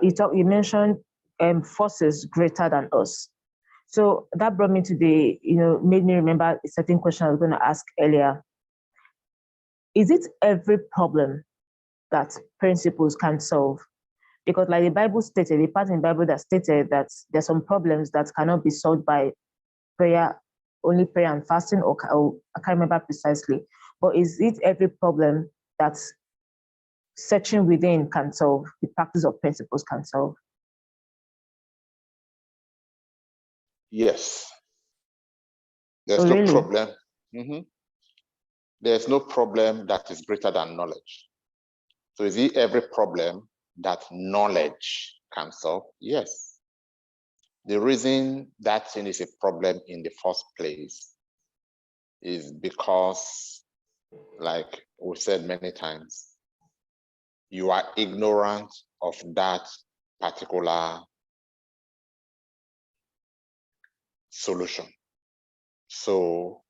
you mentioned forces greater than us. So that brought me to made me remember a certain question I was going to ask earlier. Is it every problem that principles can solve? Because like the Bible stated, the part in the Bible that stated that there's some problems that cannot be solved by prayer, only prayer and fasting, or I can't remember precisely. But is it every problem that searching within can solve, the practice of principles can solve? Yes. There's no problem. There's no problem that is greater than knowledge. So is it every problem that knowledge can solve? Yes. The reason that thing is a problem in the first place is because, like we've said many times, you are ignorant of that particular solution. So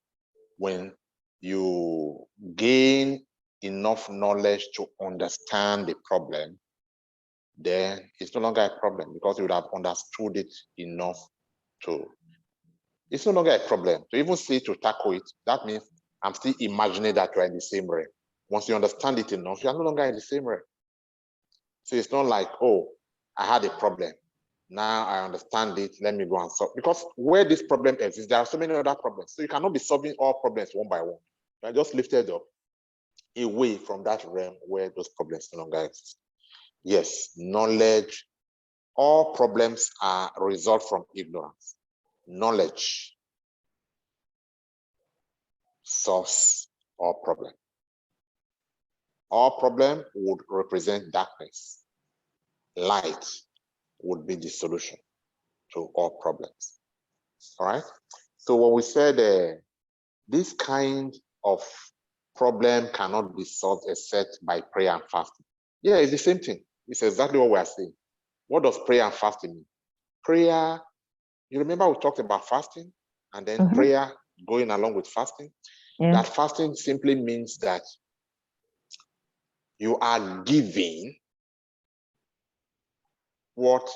when you gain enough knowledge to understand the problem, then it's no longer a problem because you would have understood it enough to. It's no longer a problem. To even see to tackle it, that means I'm still imagining that you're in the same realm. Once you understand it enough, you're no longer in the same realm. So it's not like, oh, I had a problem. Now I understand it. Let me go and solve. Because where this problem exists, there are so many other problems. So you cannot be solving all problems one by one. You are just lifted up away from that realm where those problems no longer exist. Yes, knowledge, all problems are resolved from ignorance. Knowledge solves all problem. All problem would represent darkness. Light would be the solution to all problems. All right. So when we said this kind of problem cannot be solved except by prayer and fasting. Yeah, it's the same thing. It's exactly what we are saying. What does prayer and fasting mean? Prayer, you remember we talked about fasting and then prayer going along with fasting? Yeah. That fasting simply means that you are giving what,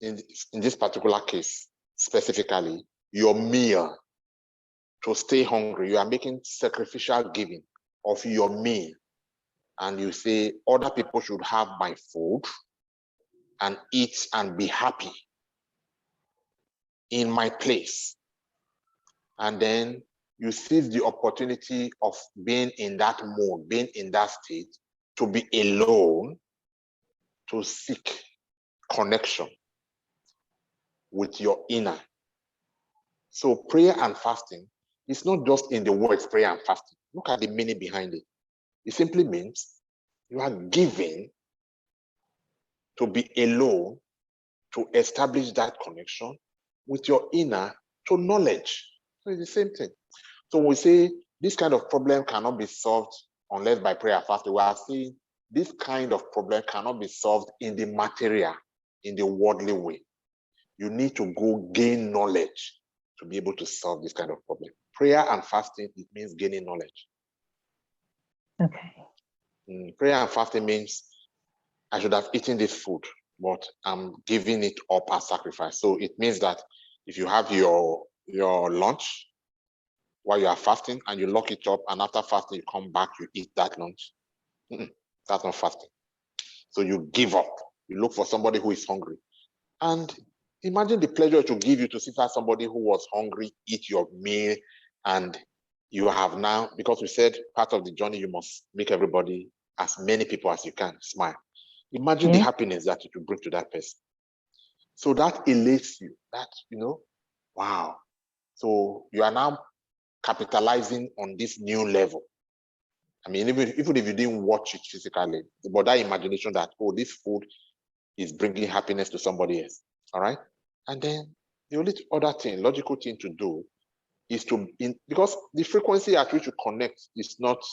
in this particular case, specifically, your meal to stay hungry. You are making sacrificial giving of your meal. And you say, other people should have my food and eat and be happy in my place. And then you seize the opportunity of being in that mode, being in that state, to be alone, to seek connection with your inner. So prayer and fasting is not just in the words prayer and fasting. Look at the meaning behind it. It simply means you are giving to be alone, to establish that connection with your inner to knowledge. So it's the same thing. So when we say this kind of problem cannot be solved unless by prayer and fasting, we are saying this kind of problem cannot be solved in the material, in the worldly way. You need to go gain knowledge to be able to solve this kind of problem. Prayer and fasting, it means gaining knowledge. Okay. Prayer and fasting means I should have eaten this food, but I'm giving it up as sacrifice. So it means that if you have your lunch while you are fasting and you lock it up, and after fasting you come back, you eat that lunch. That's not fasting. So you give up. You look for somebody who is hungry. And imagine the pleasure to give you to sit at somebody who was hungry, eat your meal, and you have now, because we said part of the journey, you must make everybody, as many people as you can, smile. Imagine the happiness that it will bring to that person. So that elates you, that, wow. So you are now capitalizing on this new level. I mean, even if you didn't watch it physically, but that imagination that, oh, this food is bringing happiness to somebody else, all right? And then the only other thing, logical thing to do is because the frequency at which you connect is not,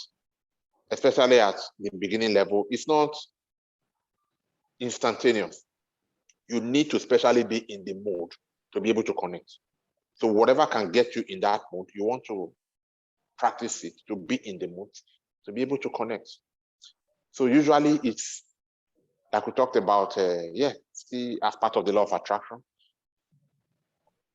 especially at the beginning level, it's not instantaneous. You need to especially be in the mode to be able to connect. So whatever can get you in that mode, you want to practice it, to be in the mood, to be able to connect. So usually it's like we talked about, see, as part of the law of attraction,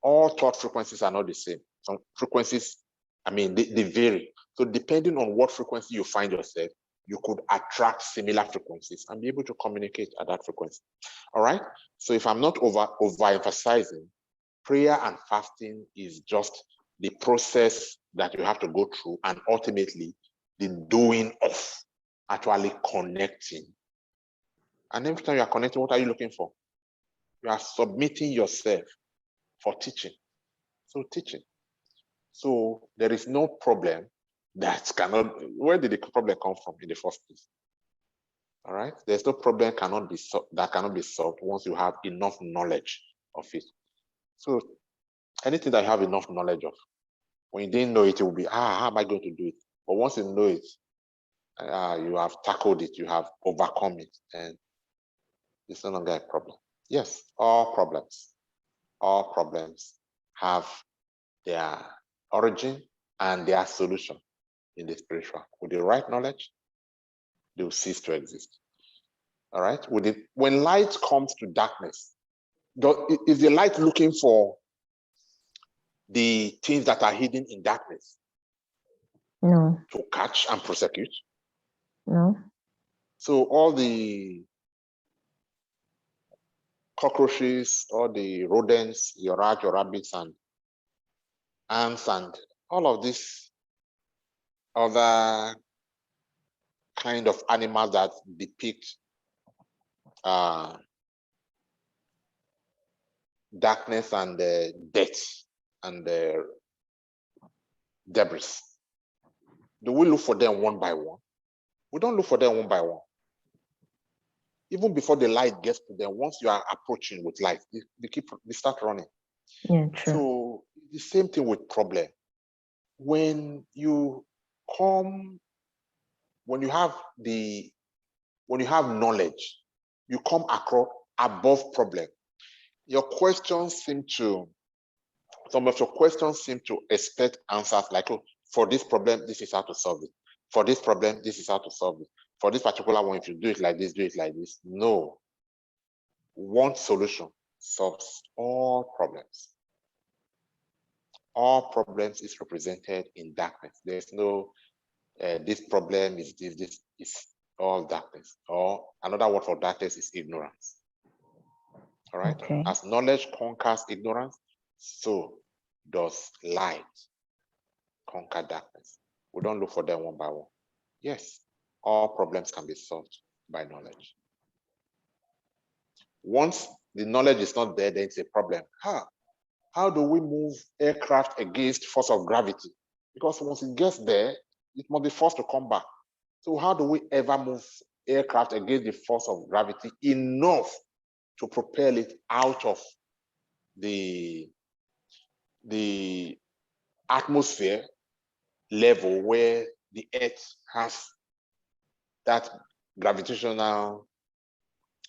all thought frequencies are not the same. Some frequencies, I mean, they vary. So depending on what frequency you find yourself, you could attract similar frequencies and be able to communicate at that frequency. All right. So if I'm not overemphasizing, prayer and fasting is just the process that you have to go through, and ultimately the doing of actually connecting. And every time you are connecting, what are you looking for? You are submitting yourself for teaching. So teaching. So there is no problem that cannot, where did the problem come from in the first place? All right. There's no problem that cannot be solved once you have enough knowledge of it. So anything that you have enough knowledge of, when you didn't know it, it will be, how am I going to do it? But once you know it, you have tackled it, you have overcome it, and it's no longer a problem. Yes, all problems have their origin and their solution in the spiritual. With the right knowledge, they will cease to exist. All right. When light comes to darkness, is the light looking for the things that are hidden in darkness? No. To catch and prosecute? No. So all the cockroaches, all the rodents, your rats, your rabbits, and ants, and all of these other kind of animals that depict darkness and death and debris. Do we look for them one by one? We don't look for them one by one. Even before the light gets to them, once you are approaching with light, they start running. Yeah, true. So the same thing with problem. When you have knowledge, you come across above problem. Some of your questions seem to expect answers like, oh, for this problem, this is how to solve it. For this problem, this is how to solve it. For this particular one, if you do it like this, do it like this. No. One solution solves all problems. All problems is represented in darkness. There's no, this problem is this is all darkness. Or another word for darkness is ignorance. All right. Okay. As knowledge conquers ignorance, so does light conquer darkness. We don't look for them one by one. Yes, all problems can be solved by knowledge. Once the knowledge is not there, then it's a problem. How do we move aircraft against force of gravity? Because once it gets there, it must be forced to come back. So how do we ever move aircraft against the force of gravity enough to propel it out of the atmosphere level where the Earth has that gravitational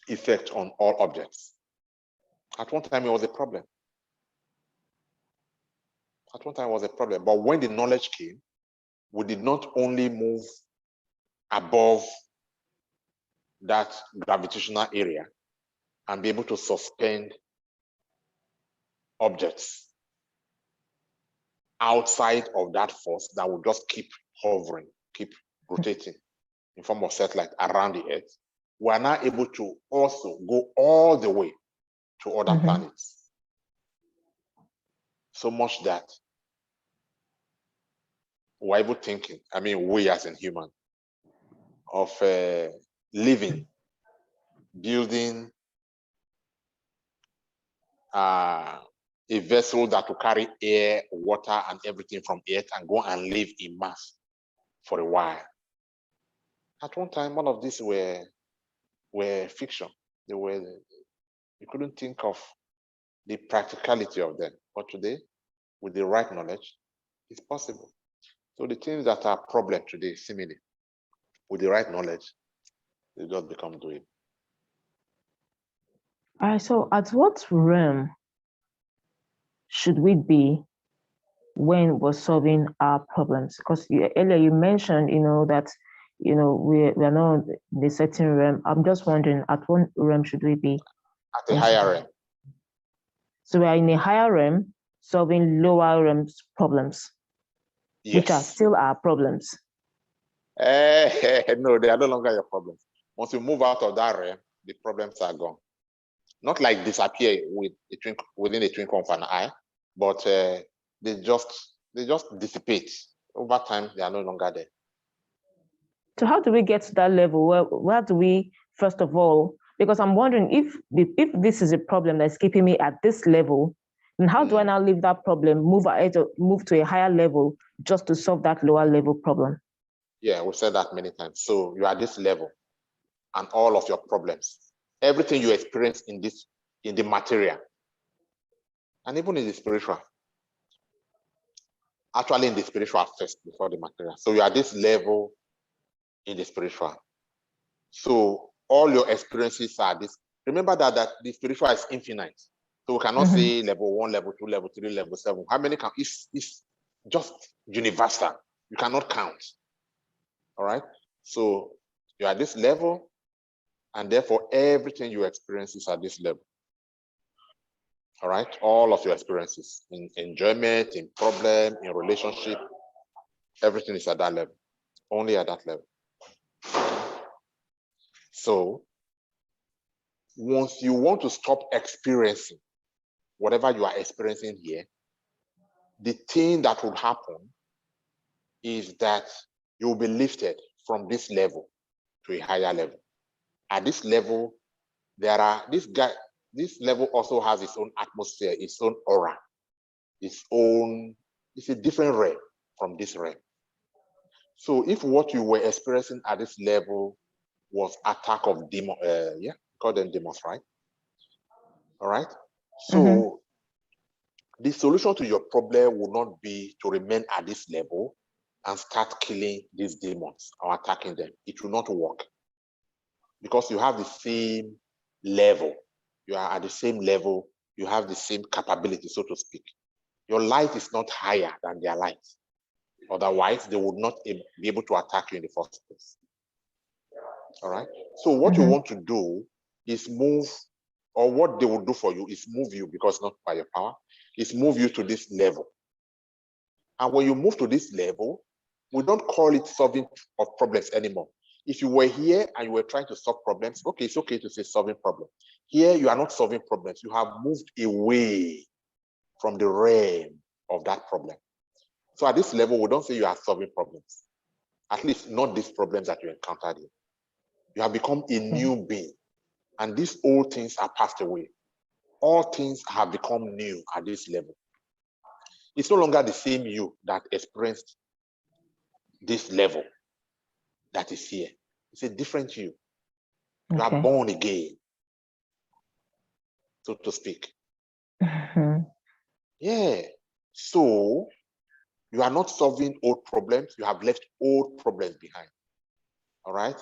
effect on all objects? At one time, it was a problem. But when the knowledge came, we did not only move above that gravitational area and be able to suspend objects outside of that force that will just keep hovering, keep rotating in form of satellite around the Earth. We are now able to also go all the way to other planets. So much that we're able thinking, I mean, we as in human, of living, building a vessel that will carry air, water, and everything from Earth and go and live in Mars for a while. At one time, all of these were fiction. You couldn't think of the practicality of them. But today, with the right knowledge, it's possible. So the things that are problem today, seemingly, with the right knowledge, they just become doable. All right, so at what realm should we be when we're solving our problems? Because earlier you mentioned, that we are not in a certain realm. I'm just wondering, at what realm should we be? At a higher realm. So we are in a higher realm solving lower realms problems, Yes. which are still our problems. No, they are no longer your problems. Once you move out of that realm, the problems are gone. Not like disappear within a twinkle of an eye, but they just dissipate. Over time, they are no longer there. So how do we get to that level? Where do we, first of all, because I'm wondering if this is a problem that's keeping me at this level, then how do I now leave that problem, move to a higher level just to solve that lower level problem? Yeah, we've said that many times. So you are at this level and all of your problems, everything you experience in the material, and even in the spiritual, actually in the spiritual first before the material. So you are at this level in the spiritual. So all your experiences are this. Remember that the spiritual is infinite. So we cannot say level 1, level 2, level 3, level 7. How many can? It's just universal. You cannot count. All right. So you are at this level, and therefore everything you experience is at this level. All right. All of your experiences in enjoyment, in problem, in relationship, everything is at that level. Only at that level. So once you want to stop experiencing whatever you are experiencing here, the thing that would happen is that you will be lifted from this level to a higher level. At this level, this level also has its own atmosphere, its own aura, it's a different realm from this realm. So if what you were experiencing at this level was attack of demon, call them demons, right? All right. So the solution to your problem will not be to remain at this level and start killing these demons or attacking them. It will not work because you have the same level. You are at the same level. You have the same capability, so to speak. Your light is not higher than their light. Otherwise, they would not be able to attack you in the first place. All right. So what you want to do is move, or what they will do for you is move you, because not by your power, is move you to this level. And when you move to this level, we don't call it solving of problems anymore. If you were here and you were trying to solve problems, okay, it's okay to say solving problems. Here, you are not solving problems. You have moved away from the realm of that problem. So at this level, we don't say you are solving problems. At least not these problems that you encountered here. You have become a new being. And these old things are passed away. All things have become new at this level. It's no longer the same you that experienced this level that is here. It's a different you. You are born again, so to speak. Yeah. So you are not solving old problems. You have left old problems behind. All right.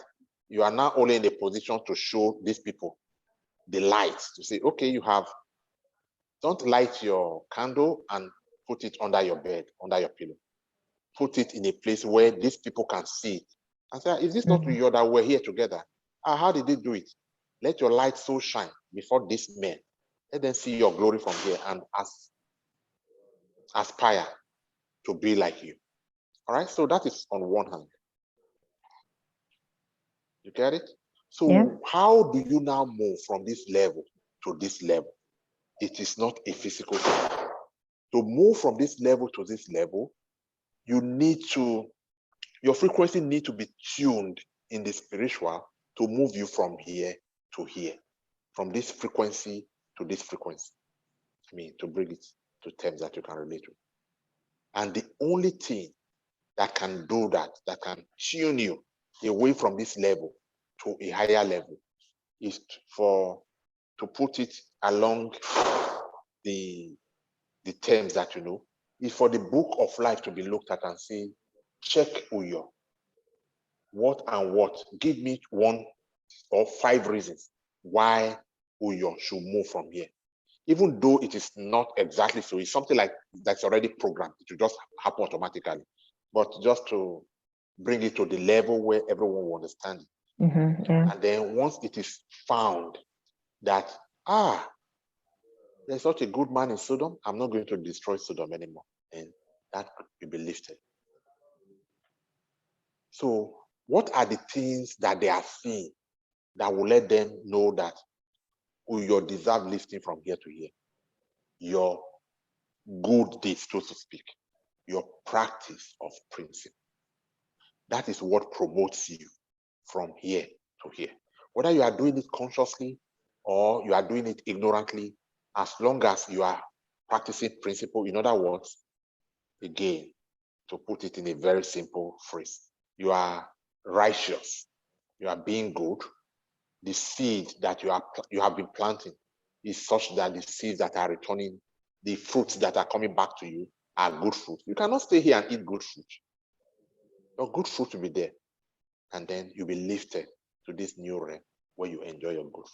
You are now only in a position to show these people the light, to say, okay, don't light your candle and put it under your bed, under your pillow. Put it in a place where these people can see it. And say, is this not you that we're here together? How did they do it? Let your light so shine before these men. Let them see your glory from here and aspire to be like you. All right. So that is on one hand. You get it? So how do you now move from this level to this level? It is not a physical thing. To move from this level to this level, your frequency need to be tuned in the spiritual to move you from here to here, from this frequency to this frequency. I mean, to bring it to terms that you can relate to. And the only thing that can do that, that can tune you away from this level to a higher level, is to put it along the terms that you know, is for the book of life to be looked at and say, check Uyo. What and what? Give me 1 or 5 reasons why Uyo should move from here. Even though it is not exactly so, it's something like that's already programmed. It will just happen automatically. But just to bring it to the level where everyone will understand it. Yeah. And then once it is found that, there's such a good man in Sodom, I'm not going to destroy Sodom anymore. And that will be lifted. So what are the things that they are seeing that will let them know that you deserve lifting from here to here? Your good deeds, so to speak, your practice of principle. That is what promotes you from here to here. Whether you are doing it consciously or you are doing it ignorantly, as long as you are practicing principle, in other words, again, to put it in a very simple phrase, you are righteous, you are being good, the seed that you have been planting is such that the seeds that are returning, the fruits that are coming back to you are good fruit. You cannot stay here and eat good fruit. Your good fruit will be there. And then you'll be lifted to this new realm where you enjoy your good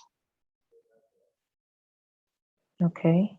fruit. Okay.